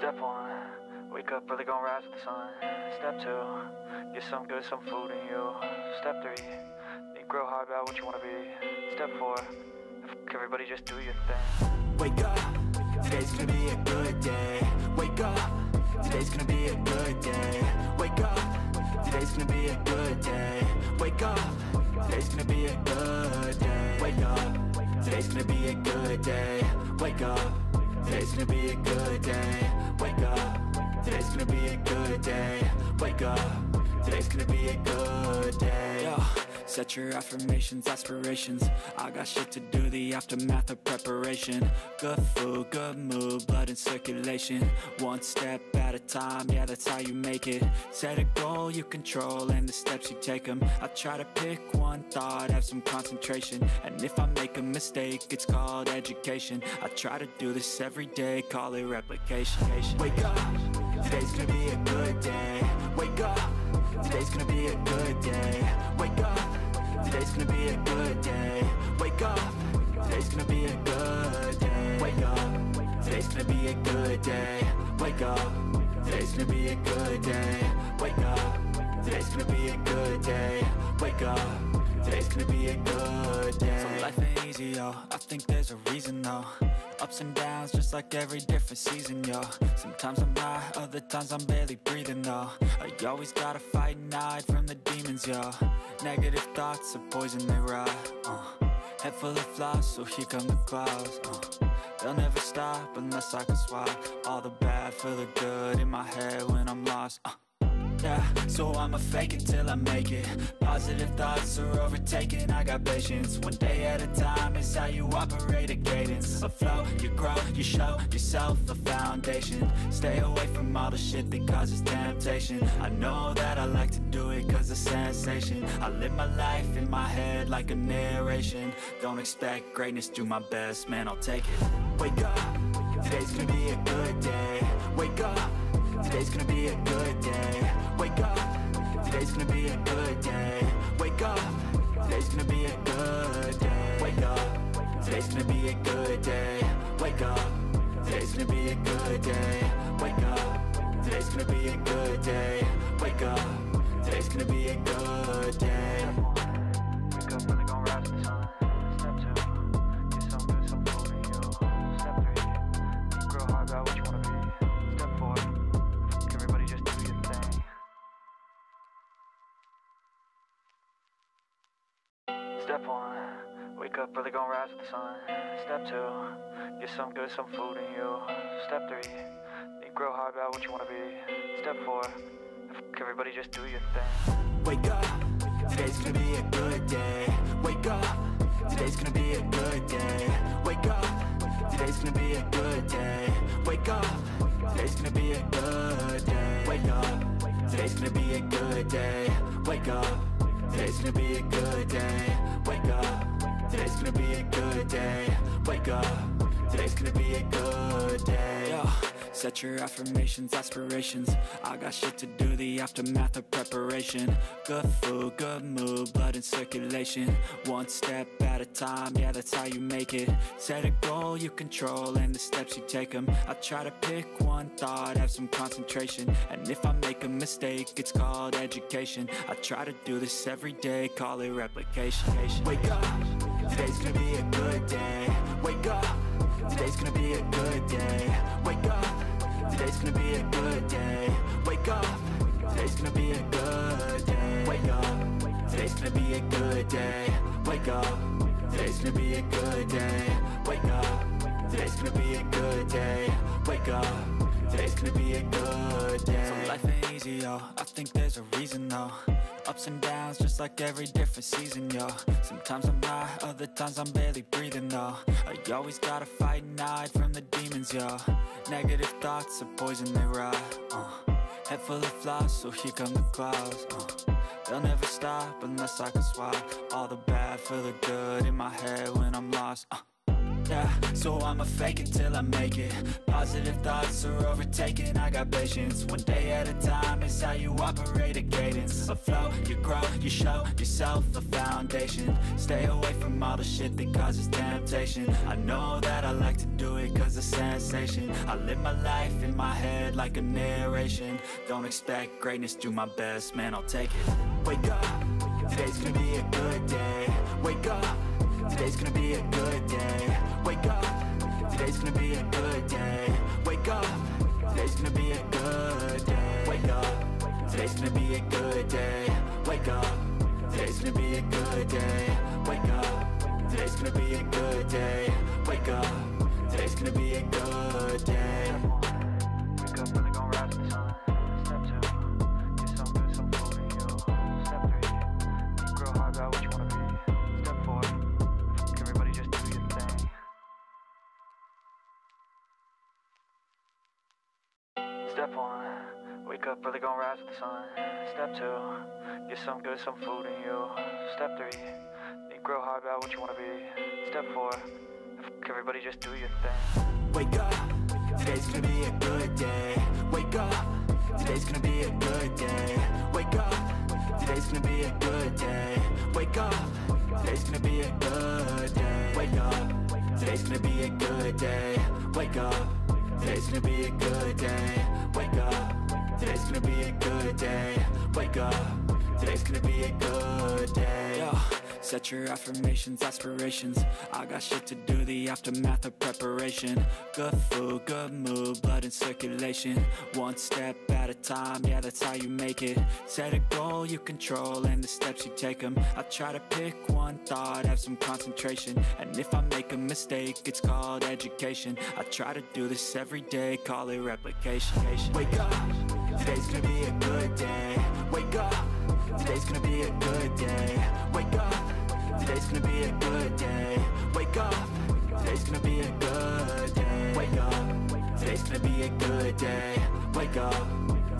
Step 1, wake up early, gon' rise with the sun. Step 2, get some good, some food in you. Step 3, think real hard about what you wanna be. Step 4, everybody just do your thing. Wake up, today's gonna be a good day. Wake up, today's gonna be a good day. Wake up, today's gonna be a good day. Wake up, today's gonna be a good day. Wake up, today's gonna be a good day. Wake up, today's gonna be a good day. Wake up, today's gonna be a good day. Wake up, today's gonna be a good day. Yo, set your affirmations, aspirations. I got shit to do, the aftermath of preparation. Good food, good mood, blood in circulation. One step at a time, yeah, that's how you make it. Set a goal you control and the steps you take them. I try to pick one thought, have some concentration. And if I make a mistake, it's called education. I try to do this every day, call it replication. Wake up, today's gonna be a good day. Wake up, today's gonna be a good day. Wake up, today's gonna be a good day. Wake up, today's gonna be a good day. Wake up, today's gonna be a good day. Wake up, today's gonna be a good day. Wake up, today's gonna be a good day. Wake up, today's gonna be a good day. So life ain't easy, yo, I think there's a reason though. Ups and downs, just like every different season, yo. Sometimes I'm high, other times I'm barely breathing, though. I always gotta fight and hide from the demons, yo. Negative thoughts are poison, they rot. Head full of flies, so here come the clouds. They'll never stop unless I can swap all the bad for the good in my head when I'm lost. Yeah, so I'ma fake it till I make it. Positive thoughts are overtaken, I got patience. One day at a time is how you operate a cadence. A flow, you grow, you show yourself a foundation. Stay away from all the shit that causes temptation. I know that I like to do it cause it's sensation. I live my life in my head like a narration. Don't expect greatness, do my best, man, I'll take it. Wake up, today's gonna be a good day. Wake up, today's gonna be a good day. Wake up, today's gonna be a good day. Wake up, today's gonna be a good day. Wake up, today's gonna be a good day. Wake up, today's gonna be a good day. Wake up, today's gonna be a good day. Wake up, today's gonna be a good day. Wake up early, gon' rise with the sun. Step 2, get some good, some food in you. Step 3, think real hard about what you wanna be. Step 4, everybody just do your thing. Step 1, wake up early, gon' rise with the sun. Step 2, get some good, some food in you. Step 3, think real hard about what you wanna be. Step 4, everybody just do your thing. Wake up, today's gonna be a good day. Wake up, today's gonna be a good day. Wake up, today's gonna be a good day. Wake up, today's gonna be a good day. Wake up, today's gonna be a good day. Wake up, today's gonna be a good day. Wake up, today's gonna be a good day. Wake up, today's gonna be a good day. Yo, set your affirmations, aspirations. I got shit to do, the aftermath of preparation. Good food, good mood, blood in circulation. One step at a time, yeah, that's how you make it. Set a goal you control and the steps you take them. I try to pick one thought, have some concentration. And if I make a mistake, it's called education. I try to do this every day, call it replication. Wake up, today's gonna be a good day. Wake up, today's gonna be a good day. Wake up, today's gonna be a good day. Wake up, today's gonna be a good day. Wake up, today's gonna be a good day. Wake up, today's gonna be a good day. Wake up, today's gonna be a good day. Wake up, today's gonna be a good day. So life ain't easy, yo, I think there's a reason though. Ups and downs, just like every different season, yo. Sometimes I'm high, other times I'm barely breathing, though. I always gotta fight and hide from the demons, yo. Negative thoughts are poison, they rot. Head full of flies, so here come the clouds. They'll never stop unless I can swap all the bad for the good in my head when I'm lost. Yeah, so I'ma fake it till I make it. Positive thoughts are overtaken, I got patience. One day at a time is how you operate a cadence. A flow, you grow, you show yourself a foundation. Stay away from all the shit that causes temptation. I know that I like to do it cause it's sensation. I live my life in my head like a narration. Don't expect greatness, do my best, man, I'll take it. Wake up, today's gonna be a good day. Wake up, today's gonna be a good day. Wake up, today's gonna be a good day. Wake up, today's gonna be a good day. Wake up, today's gonna be a good day. Wake up, today's gonna be a good day. Wake up, today's gonna be a good day. Wake up, today's gonna be a good day. Wake up, really gon' rise with the sun. Step 2, get some good, some food in you. Step 3, think real hard about what you wanna be. Step 4, everybody just do your thing. Step 1, wake up, really gon' rise with the sun. Step 2, get some good, some food in you. Step 3, think real hard about what you wanna be. Step 4, everybody just do your thing. Wake up, today's gonna be a good day. Wake up, today's gonna be a good day. Wake up, today's gonna be a good day. Wake up, today's gonna be a good day. Wake up, today's gonna be a good day. Wake up, today's gonna be a good day. Wake up, today's gonna be a good day. Wake up, today's gonna be a good day. Yo. Set your affirmations, aspirations. I got shit to do, the aftermath of preparation. Good food, good mood, blood in circulation. One step at a time, yeah, that's how you make it. Set a goal you control and the steps you take them. I try to pick one thought, have some concentration. And if I make a mistake, it's called education. I try to do this every day, call it replication. Wake up, today's gonna be a good day. Wake up, today's gonna be a good day. Wake up, today's gonna be a good day. Wake up, today's gonna be a good day. Wake up, today's gonna be a good day. Wake up,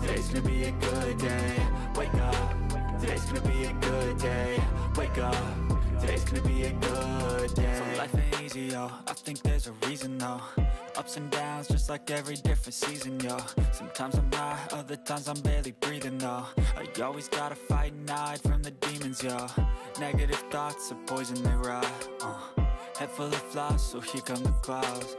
today's gonna be a good day. Wake up, today's gonna be a good day. Wake up, today's gonna be a good day. So life ain't easy, yo, I think there's a reason though. Ups and downs, just like every different season, yo. Sometimes I'm high, other times I'm barely breathing, though. I always gotta fight and hide from the demons, yo. Negative thoughts are poison, they rot, Head full of flies, so here come the clouds,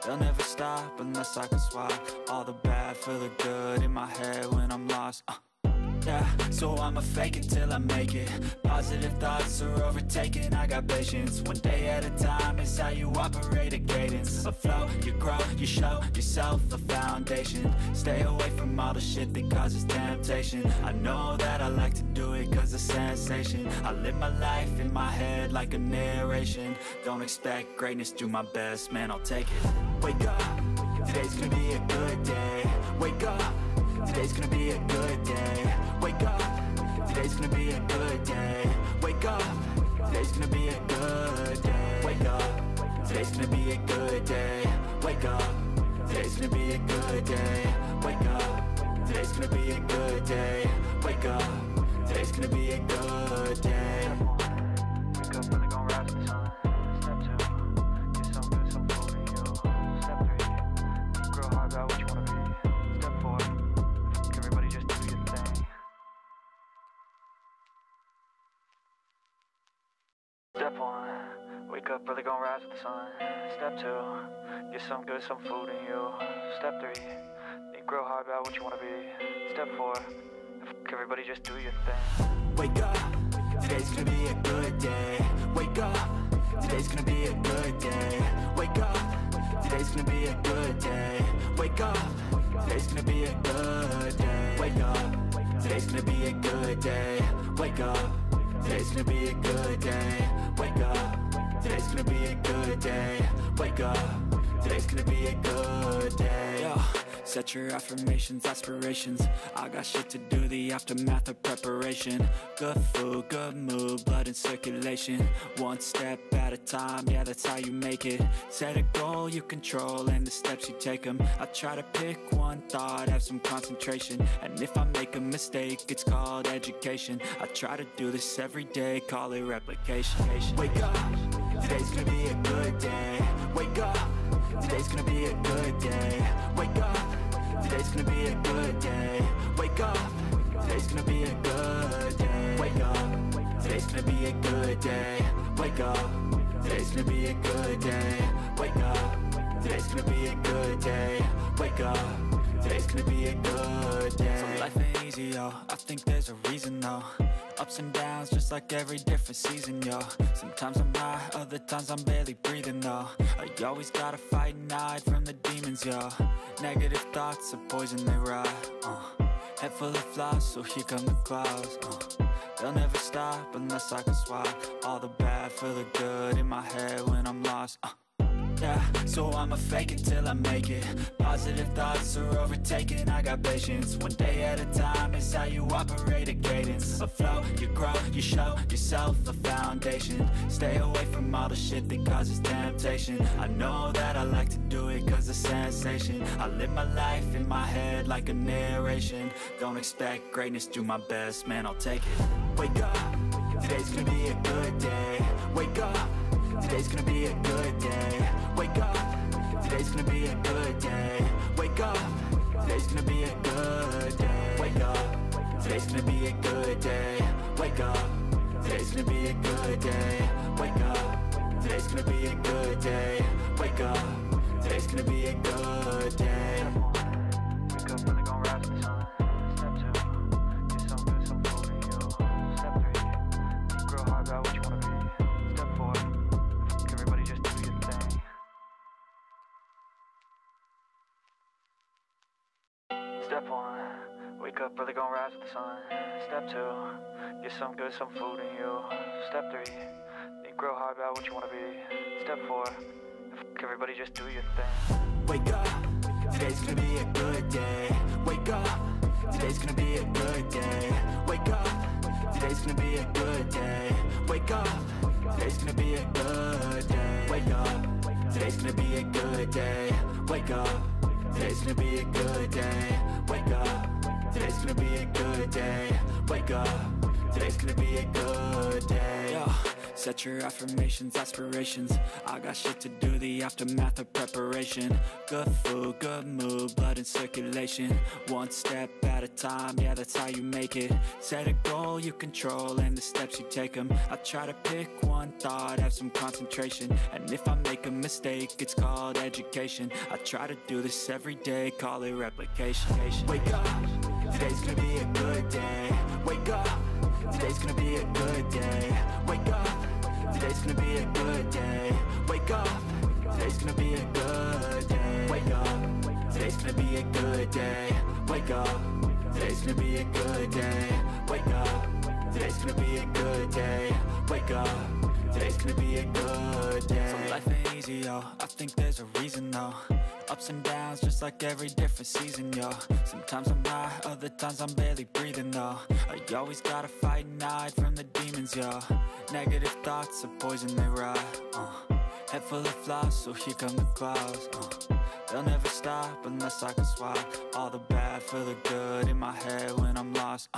They'll never stop unless I can swap all the bad for the good in my head when I'm lost, Yeah, so I'ma fake it till I make it. Positive thoughts are overtaken, I got patience. One day at a time is how you operate a cadence. A flow, you grow, you show yourself a foundation. Stay away from all the shit that causes temptation. I know that I like to do it cause it's sensation. I live my life in my head like a narration. Don't expect greatness, do my best, man, I'll take it. Wake up, today's gonna be a good day. Wake up, today's gonna be a good day. Wake up, today's gonna be a good day. Wake up, today's gonna be a good day. Wake up, today's gonna be a good day. Wake up, today's gonna be a good day. Wake up, today's gonna be a good day. Wake up, today's gonna be a good day. Wake up, really gon' rise with the sun. Step 2, get some good, some food in you. Step 3, think real hard about what you wanna be. Step 4, everybody just do your thing. Step 1, wake up, really gon' rise with the sun. Step 2, get some good, some food in you. Step 3, think real hard about what you wanna be. Step 4, everybody just do your thing. Wake up, today's gonna be a good day. Wake up, today's gonna be a good day. Wake up, today's gonna be a good day. Wake up, today's gonna be a good day. Wake up, today's gonna be a good day. Wake up, today's gonna be a good day. Wake up, today's gonna be a good day. Wake up, today's gonna be a good day. Yo. Set your affirmations, aspirations. I got shit to do, the aftermath of preparation. Good food, good mood, blood in circulation. One step at a time, yeah, that's how you make it. Set a goal you control and the steps you take them. I try to pick one thought, have some concentration. And if I make a mistake, it's called education. I try to do this every day, call it replication. Wake up, today's gonna be a good day. Wake up, today's gonna be a good day. Wake up, today's gonna be a good day. Wake up, today's gonna be a good day. Wake up, today's gonna be a good day. Wake up, today's gonna be a good day. Wake up, today's gonna be a good day. Wake up, today's gonna be a good day. So life ain't easy, yo, I think there's a reason though. Ups and downs, just like every different season, yo. Sometimes I'm high, other times I'm barely breathing, though. I always gotta fight and hide from the demons, yo. Negative thoughts are poison, they rot, Head full of flies, so here come the clouds, They'll never stop unless I can swap all the bad for the good in my head when I'm lost, Yeah, so I'ma fake it till I make it. Positive thoughts are overtaken, I got patience. One day at a time is how you operate a cadence. A flow, you grow, you show yourself a foundation. Stay away from all the shit that causes temptation. I know that I like to do it cause it's sensation. I live my life in my head like a narration. Don't expect greatness, do my best, man, I'll take it. Wake up, today's gonna be a good day. Wake up, today's gonna be a good day. Wake up, today's gonna be a good day. Wake up, today's gonna be a good day. Wake up, today's gonna be a good day. Wake up, today's gonna be a good day. Wake up, today's gonna be a good day. Wake up, today's gonna be a good day. Wake up, really gon' rise to the sun. Step 2, get some good, some food in you. Step 3, think real hard about what you wanna be. Step 4, everybody just do your thing. Step 1, wake up, really gon' rise with the sun. Step 2, get some good, some food in you. Step 3, think real hard about what you wanna be. Step 4, everybody just do your thing. Wake up, today's gonna be a good day. Wake up, today's gonna be a good day. Wake up, today's gonna be a good day. Wake up, today's gonna be a good day. Wake up, today's gonna be a good day. Wake up, today's gonna be a good day. Wake up, today's gonna be a good day. Wake up, today's gonna be a good day. Yo, set your affirmations, aspirations. I got shit to do, the aftermath of preparation. Good food, good mood, blood in circulation. One step at a time, yeah, that's how you make it. Set a goal you control and the steps you take them. I try to pick one thought, have some concentration. And if I make a mistake, it's called education. I try to do this every day, call it replication. Wake up, today's gonna be a good day. Wake up, today's gonna be a good day. Wake up, today's gonna be a good day. Wake up, today's gonna be a good day. Wake up, today's gonna be a good day. Wake up, today's gonna be a good day. Wake up, today's gonna be a good day. Wake up, today's gonna be a good day. So life ain't easy, yo, I think there's a reason though. Ups and downs, just like every different season, yo. Sometimes I'm high, other times I'm barely breathing, though. I always gotta fight and hide from the demons, yo. Negative thoughts are poison, they rot, Head full of flies, so here come the clouds, They'll never stop unless I can swap all the bad for the good in my head when I'm lost,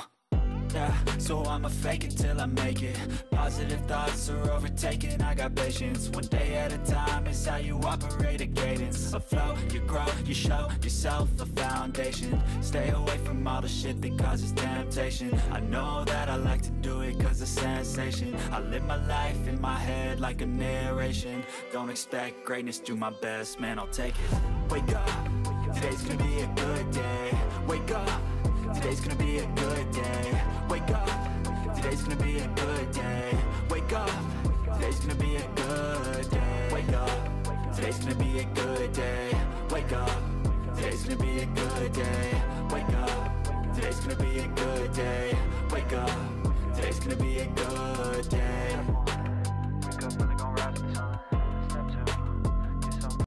Yeah, so I'ma fake it till I make it. Positive thoughts are overtaken, I got patience. One day at a time is how you operate a cadence. A flow, you grow, you show yourself a foundation. Stay away from all the shit that causes temptation. I know that I like to do it cause it's sensation. I live my life in my head like a narration. Don't expect greatness, do my best, man, I'll take it. Wake up, today's gonna be a good day. Wake up, today's gonna be a good day. Wake up, today's gonna be a good day. Wake up, today's gonna be a good day. Wake up, today's gonna be a good day. Wake up, today's gonna be a good day. Wake up, today's gonna be a good day. Wake up, today's gonna be a good day.